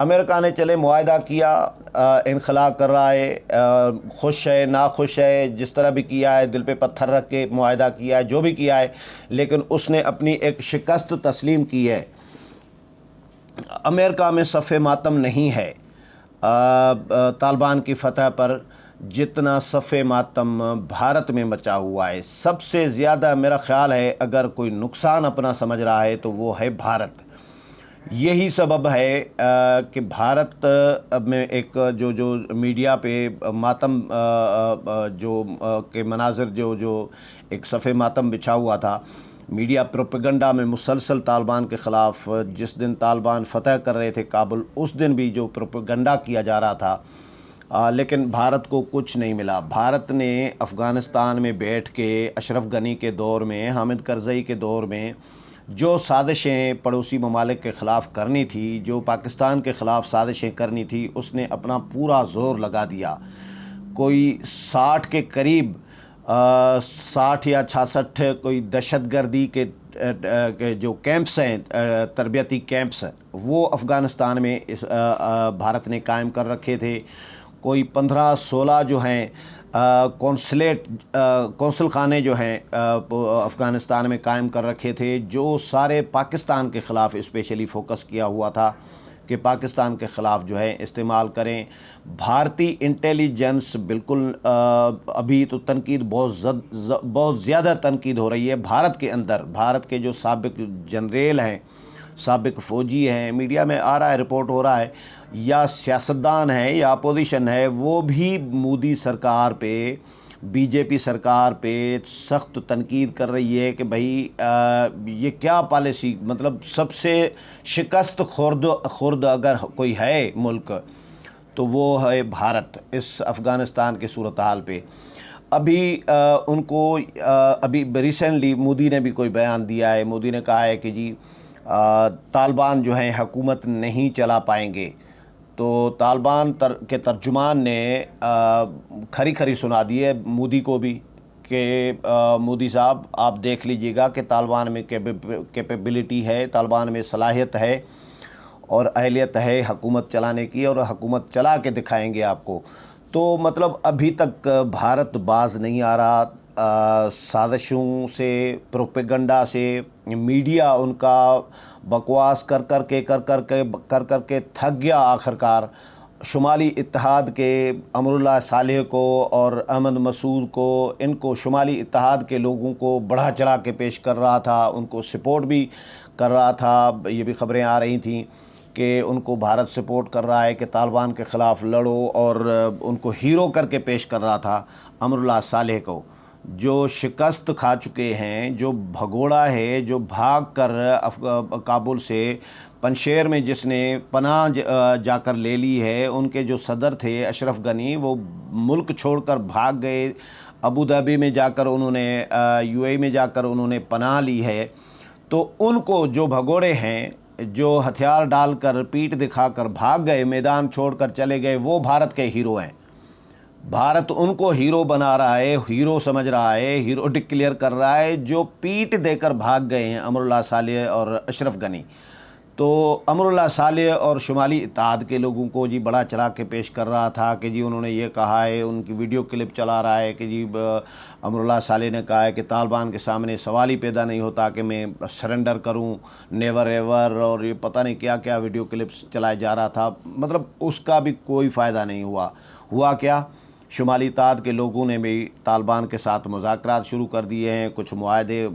امریکہ نے چلے معاہدہ کیا، انخلا کر رہا ہے، خوش ہے ناخوش ہے، جس طرح بھی کیا ہے، دل پہ پتھر رکھ کے معاہدہ کیا ہے، جو بھی کیا ہے، لیکن اس نے اپنی ایک شکست تسلیم کی ہے۔ امریکہ میں صف ماتم نہیں ہے طالبان کی فتح پر جتنا صف ماتم بھارت میں مچا ہوا ہے۔ سب سے زیادہ میرا خیال ہے اگر کوئی نقصان اپنا سمجھ رہا ہے تو وہ ہے بھارت۔ یہی سبب ہے کہ بھارت میں ایک جو میڈیا پہ ماتم جو کے مناظر جو ایک صف ماتم بچھا ہوا تھا، میڈیا پروپیگنڈا میں مسلسل طالبان کے خلاف، جس دن طالبان فتح کر رہے تھے کابل، اس دن بھی جو پروپیگنڈا کیا جا رہا تھا، لیکن بھارت کو کچھ نہیں ملا۔ بھارت نے افغانستان میں بیٹھ کے اشرف غنی کے دور میں، حامد کرزئی کے دور میں جو سازشیں پڑوسی ممالک کے خلاف کرنی تھی، جو پاکستان کے خلاف سازشیں کرنی تھی، اس نے اپنا پورا زور لگا دیا۔ کوئی 60 کے قریب 60 یا 66 کوئی دہشت گردی کے جو کیمپس ہیں، تربیتی کیمپس، وہ افغانستان میں بھارت نے قائم کر رکھے تھے۔ کوئی 15-16 جو ہیں کونسل خانے جو ہیں افغانستان میں قائم کر رکھے تھے، جو سارے پاکستان کے خلاف اسپیشلی فوکس کیا ہوا تھا کہ پاکستان کے خلاف جو ہے استعمال کریں۔ بھارتی انٹیلیجنس بالکل ابھی تو تنقید بہت زیادہ تنقید ہو رہی ہے بھارت کے اندر۔ بھارت کے جو سابق جنریل ہیں، سابق فوجی ہیں، میڈیا میں آ رہا ہے، رپورٹ ہو رہا ہے، یا سیاستدان ہیں یا اپوزیشن ہے، وہ بھی مودی سرکار پہ، بی جے پی سرکار پہ سخت تنقید کر رہی ہے کہ بھائی یہ کیا پالیسی، مطلب سب سے شکست خورد اگر کوئی ہے ملک تو وہ ہے بھارت اس افغانستان کی صورتحال پہ۔ ابھی ان کو ابھی ریسنٹلی مودی نے بھی کوئی بیان دیا ہے۔ مودی نے کہا ہے کہ جی طالبان جو ہیں حکومت نہیں چلا پائیں گے، تو طالبان کے ترجمان نے کھری سنا دی ہے مودی کو بھی کہ مودی صاحب آپ دیکھ لیجئے گا کہ طالبان میں کیپیبلٹی ہے، طالبان میں صلاحیت ہے اور اہلیت ہے حکومت چلانے کی، اور حکومت چلا کے دکھائیں گے آپ کو۔ تو مطلب ابھی تک بھارت باز نہیں آ رہا، سازشوں سے، پروپیگنڈا سے، میڈیا ان کا بکواس کر کر کے تھک گیا۔ آخرکار شمالی اتحاد کے امر اللہ صالح کو اور احمد مسعود کو، ان کو شمالی اتحاد کے لوگوں کو بڑھا چڑھا کے پیش کر رہا تھا، ان کو سپورٹ بھی کر رہا تھا۔ یہ بھی خبریں آ رہی تھیں کہ ان کو بھارت سپورٹ کر رہا ہے کہ طالبان کے خلاف لڑو، اور ان کو ہیرو کر کے پیش کر رہا تھا امر اللہ صالح کو، جو شکست کھا چکے ہیں، جو بھگوڑا ہے، جو بھاگ کر کابل سے پنشیر میں جس نے پناہ جا کر لے لی ہے۔ ان کے جو صدر تھے اشرف غنی، وہ ملک چھوڑ کر بھاگ گئے، ابوظہبی میں جا کر انہوں نے یو اے میں جا کر انہوں نے پناہ لی ہے۔ تو ان کو جو بھگوڑے ہیں، جو ہتھیار ڈال کر پیٹھ دکھا کر بھاگ گئے، میدان چھوڑ کر چلے گئے، وہ بھارت کے ہیرو ہیں۔ بھارت ان کو ہیرو بنا رہا ہے، ہیرو سمجھ رہا ہے، ہیرو ڈکلیئر کر رہا ہے، جو پیٹ دے کر بھاگ گئے ہیں امر اللہ صالح اور اشرف غنی۔ تو امر اللہ صالح اور شمالی اتحاد کے لوگوں کو جی بڑا چڑھا کے پیش کر رہا تھا کہ جی انہوں نے یہ کہا ہے، ان کی ویڈیو کلپ چلا رہا ہے کہ جی امر اللہ صالح نے کہا ہے کہ طالبان کے سامنے سوال ہی پیدا نہیں ہوتا کہ میں سرنڈر کروں، نیور ایور، اور یہ پتہ نہیں کیا کیا ویڈیو کلپس چلائے جا رہا تھا۔ مطلب اس کا بھی کوئی فائدہ نہیں ہوا کیا؟ شمالی اتحاد کے لوگوں نے بھی طالبان کے ساتھ مذاکرات شروع کر دیے ہیں، کچھ معاہدے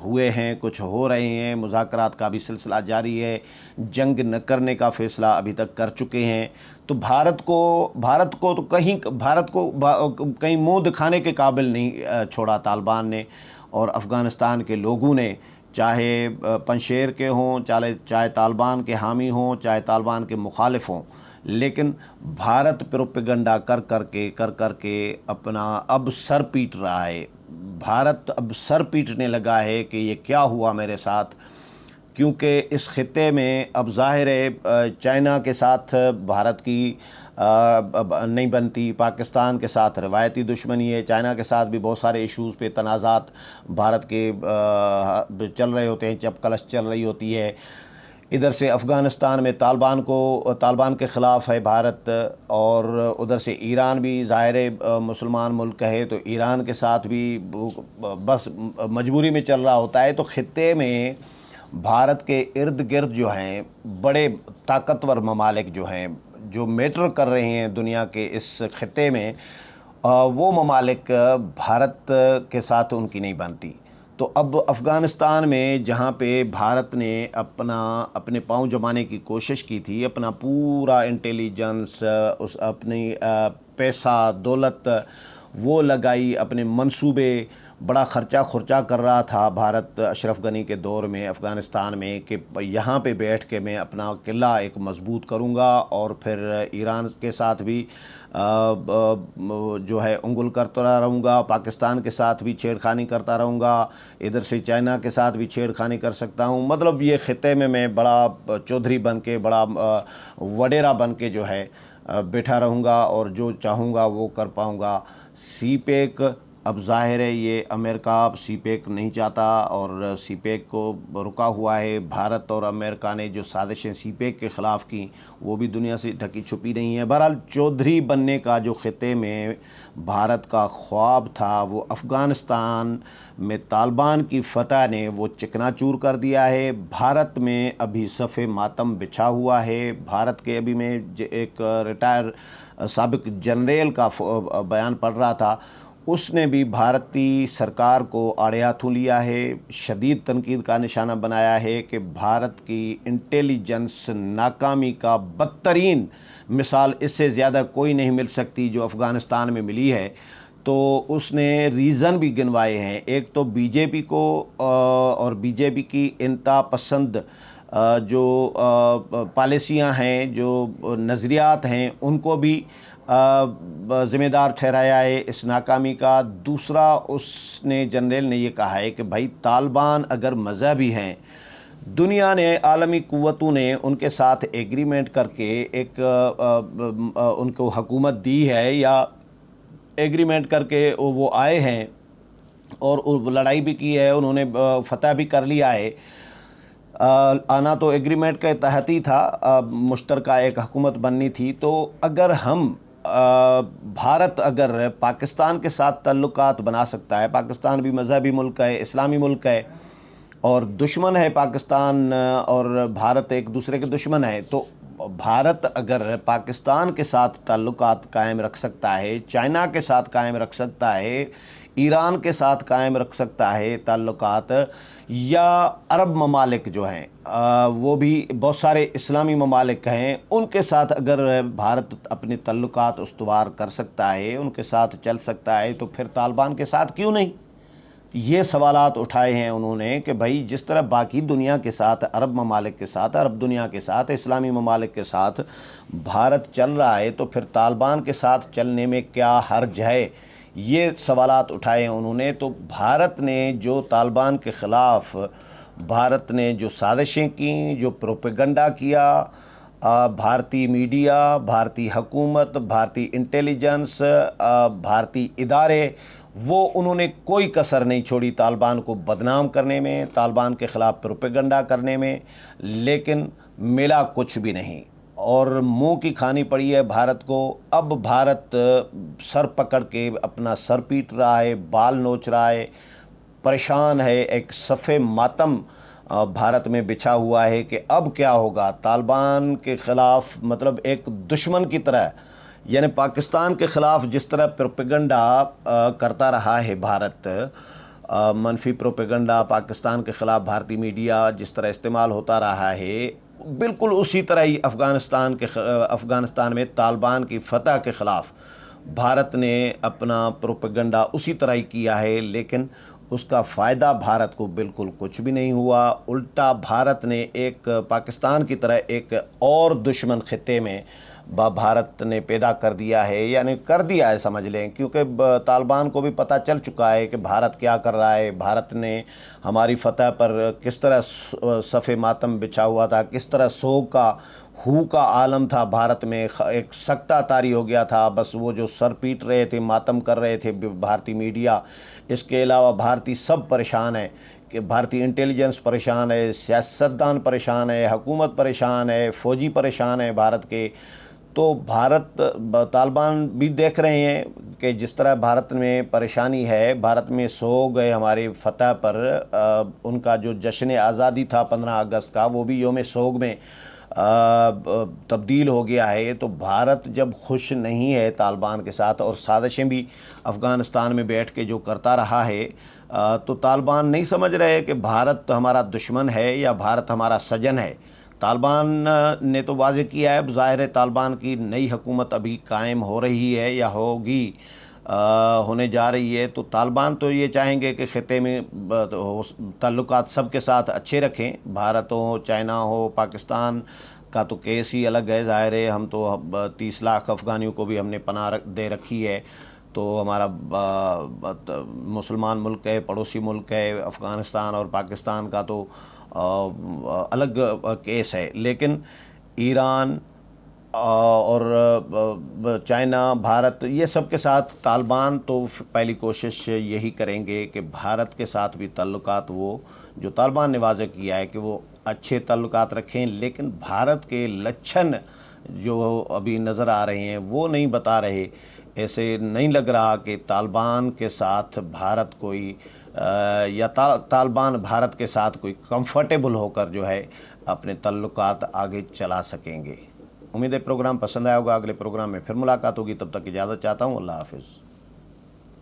ہوئے ہیں، کچھ ہو رہے ہیں، مذاکرات کا بھی سلسلہ جاری ہے، جنگ نہ کرنے کا فیصلہ ابھی تک کر چکے ہیں۔ تو بھارت کو کہیں منہ دکھانے کے قابل نہیں چھوڑا طالبان نے اور افغانستان کے لوگوں نے، چاہے پنشیر کے ہوں، چاہے طالبان کے حامی ہوں، چاہے طالبان کے مخالف ہوں، لیکن بھارت پروپیگنڈا کر کر کے اپنا اب سر پیٹ رہا ہے۔ بھارت اب سر پیٹنے لگا ہے کہ یہ کیا ہوا میرے ساتھ، کیونکہ اس خطے میں اب ظاہر ہے چائنا کے ساتھ بھارت کی نہیں بنتی، پاکستان کے ساتھ روایتی دشمنی ہے، چائنا کے ساتھ بھی بہت سارے ایشوز پہ تنازعات بھارت کے چل رہے ہوتے ہیں، چپ کلش چل رہی ہوتی ہے۔ ادھر سے افغانستان میں طالبان کے خلاف ہے بھارت، اور ادھر سے ایران بھی ظاہر مسلمان ملک ہے، تو ایران کے ساتھ بھی بس مجبوری میں چل رہا ہوتا ہے۔ تو خطے میں بھارت کے ارد گرد جو ہیں بڑے طاقتور ممالک جو ہیں، جو میٹر کر رہے ہیں دنیا کے اس خطے میں، وہ ممالک بھارت کے ساتھ ان کی نہیں بنتی۔ تو اب افغانستان میں جہاں پہ بھارت نے اپنے پاؤں جمانے کی کوشش کی تھی، اپنا پورا انٹیلیجنس، اپنی پیسہ دولت وہ لگائی، اپنے منصوبے، بڑا خرچہ کر رہا تھا بھارت اشرف غنی کے دور میں افغانستان میں، کہ یہاں پہ بیٹھ کے میں اپنا قلعہ ایک مضبوط کروں گا، اور پھر ایران کے ساتھ بھی جو ہے انگل کرتا رہوں گا، پاکستان کے ساتھ بھی چھیڑ خانی کرتا رہوں گا، ادھر سے چائنا کے ساتھ بھی چھیڑ خانی کر سکتا ہوں، مطلب یہ خطے میں بڑا چودھری بن کے، بڑا وڈیرا بن کے جو ہے بیٹھا رہوں گا، اور جو چاہوں گا وہ کر پاؤں گا۔ سی پیک، اب ظاہر ہے یہ امریکہ سی پیک نہیں چاہتا، اور سی پیک کو رکا ہوا ہے۔ بھارت اور امریکہ نے جو سازشیں سی پیک کے خلاف کی وہ بھی دنیا سے ڈھکی چھپی نہیں ہیں۔ بہرحال چودھری بننے کا جو خطے میں بھارت کا خواب تھا، وہ افغانستان میں طالبان کی فتح نے وہ چکنا چور کر دیا ہے۔ بھارت میں ابھی صف ماتم بچھا ہوا ہے۔ بھارت کے ابھی میں ایک ریٹائر سابق جنریل کا بیان پڑھ رہا تھا، اس نے بھی بھارتی سرکار کو آڑے ہاتھوں لیا ہے، شدید تنقید کا نشانہ بنایا ہے کہ بھارت کی انٹیلیجنس ناکامی کا بدترین مثال اس سے زیادہ کوئی نہیں مل سکتی جو افغانستان میں ملی ہے۔ تو اس نے ریزن بھی گنوائے ہیں۔ ایک تو بی جے پی کو اور بی جے پی کی انتہا پسند جو پالیسیاں ہیں، جو نظریات ہیں، ان کو بھی ذمہ دار ٹھہرایا ہے اس ناکامی کا۔ دوسرا، اس نے جنرل نے یہ کہا ہے کہ بھائی طالبان اگر مذہبی ہیں، دنیا نے، عالمی قوتوں نے ان کے ساتھ ایگریمنٹ کر کے ایک ان کو حکومت دی ہے، یا ایگریمنٹ کر کے وہ آئے ہیں اور لڑائی بھی کی ہے، انہوں نے فتح بھی کر لیا ہے۔ آنا تو ایگریمنٹ کے تحت ہی تھا، مشترکہ ایک حکومت بننی تھی۔ تو اگر ہم بھارت اگر پاکستان کے ساتھ تعلقات بنا سکتا ہے، پاکستان بھی مذہبی ملک ہے، اسلامی ملک ہے، اور دشمن ہے پاکستان اور بھارت ایک دوسرے کے دشمن ہے، تو بھارت اگر پاکستان کے ساتھ تعلقات قائم رکھ سکتا ہے، چائنا کے ساتھ قائم رکھ سکتا ہے، ایران کے ساتھ قائم رکھ سکتا ہے تعلقات، یا عرب ممالک جو ہیں وہ بھی بہت سارے اسلامی ممالک ہیں، ان کے ساتھ اگر بھارت اپنے تعلقات استوار کر سکتا ہے، ان کے ساتھ چل سکتا ہے، تو پھر طالبان کے ساتھ کیوں نہیں؟ یہ سوالات اٹھائے ہیں انہوں نے کہ بھائی جس طرح باقی دنیا کے ساتھ، عرب ممالک کے ساتھ، عرب دنیا کے ساتھ، اسلامی ممالک کے ساتھ بھارت چل رہا ہے، تو پھر طالبان کے ساتھ چلنے میں کیا حرج ہے؟ یہ سوالات اٹھائے ہیں انہوں نے۔ تو بھارت نے جو طالبان کے خلاف، بھارت نے جو سازشیں کیں، جو پروپیگنڈا کیا، بھارتی میڈیا، بھارتی حکومت، بھارتی انٹیلیجنس، بھارتی ادارے، وہ انہوں نے کوئی کسر نہیں چھوڑی طالبان کو بدنام کرنے میں، طالبان کے خلاف پروپیگنڈا کرنے میں، لیکن ملا کچھ بھی نہیں، اور منہ کی کھانی پڑی ہے بھارت کو۔ اب بھارت سر پکڑ کے اپنا سر پیٹ رہا ہے، بال نوچ رہا ہے، پریشان ہے، ایک صف ماتم بھارت میں بچھا ہوا ہے کہ اب کیا ہوگا طالبان کے خلاف، مطلب ایک دشمن کی طرح، یعنی پاکستان کے خلاف جس طرح پروپیگنڈا کرتا رہا ہے بھارت، منفی پروپیگنڈا پاکستان کے خلاف بھارتی میڈیا جس طرح استعمال ہوتا رہا ہے، بالکل اسی طرح ہی افغانستان میں طالبان کی فتح کے خلاف بھارت نے اپنا پروپیگنڈا اسی طرح ہی کیا ہے، لیکن اس کا فائدہ بھارت کو بالکل کچھ بھی نہیں ہوا۔ الٹا بھارت نے ایک پاکستان کی طرح ایک اور دشمن خطے میں بھارت نے پیدا کر دیا ہے، یعنی کر دیا ہے سمجھ لیں، کیونکہ طالبان کو بھی پتہ چل چکا ہے کہ بھارت کیا کر رہا ہے، بھارت نے ہماری فتح پر کس طرح صف ماتم بچھا ہوا تھا، کس طرح سوگ کا ہو کا عالم تھا بھارت میں، ایک سکتہ طاری ہو گیا تھا، بس وہ جو سر پیٹ رہے تھے، ماتم کر رہے تھے بھارتی میڈیا، اس کے علاوہ بھارتی سب پریشان ہیں، کہ بھارتی انٹیلیجنس پریشان ہے، سیاستدان پریشان ہے، حکومت پریشان ہے، فوجی پریشان ہے بھارت کے۔ تو بھارت، طالبان بھی دیکھ رہے ہیں کہ جس طرح بھارت میں پریشانی ہے، بھارت میں سوگ ہے ہماری فتح پر، ان کا جو جشن آزادی تھا 15 اگست کا، وہ بھی یوم سوگ میں تبدیل ہو گیا ہے۔ تو بھارت جب خوش نہیں ہے طالبان کے ساتھ، اور سازشیں بھی افغانستان میں بیٹھ کے جو کرتا رہا ہے، تو طالبان نہیں سمجھ رہے کہ بھارت ہمارا دشمن ہے یا بھارت ہمارا سجن ہے۔ طالبان نے تو واضح کیا ہے، ظاہر ہے طالبان کی نئی حکومت ابھی قائم ہو رہی ہے یا ہوگی، ہونے جا رہی ہے، تو طالبان تو یہ چاہیں گے کہ خطے میں تعلقات سب کے ساتھ اچھے رکھیں، بھارت ہو، چائنا ہو، پاکستان کا تو کیس ہی الگ ہے، ظاہر ہے ہم تو 30 لاکھ افغانیوں کو بھی ہم نے پناہ دے رکھی ہے، تو ہمارا مسلمان ملک ہے، پڑوسی ملک ہے افغانستان، اور پاکستان کا تو الگ کیس ہے۔ لیکن ایران اور چائنا، بھارت، یہ سب کے ساتھ طالبان تو پہلی کوشش یہی کریں گے کہ بھارت کے ساتھ بھی تعلقات، وہ جو طالبان نے واضح کیا ہے کہ وہ اچھے تعلقات رکھیں، لیکن بھارت کے لچھن جو ابھی نظر آ رہے ہیں وہ نہیں بتا رہے، ایسے نہیں لگ رہا کہ طالبان کے ساتھ بھارت کوئی یا طالبان بھارت کے ساتھ کوئی کمفرٹیبل ہو کر جو ہے اپنے تعلقات آگے چلا سکیں گے۔ امید ہے پروگرام پسند آیا ہوگا، اگلے پروگرام میں پھر ملاقات ہوگی، تب تک اجازت چاہتا ہوں، اللہ حافظ۔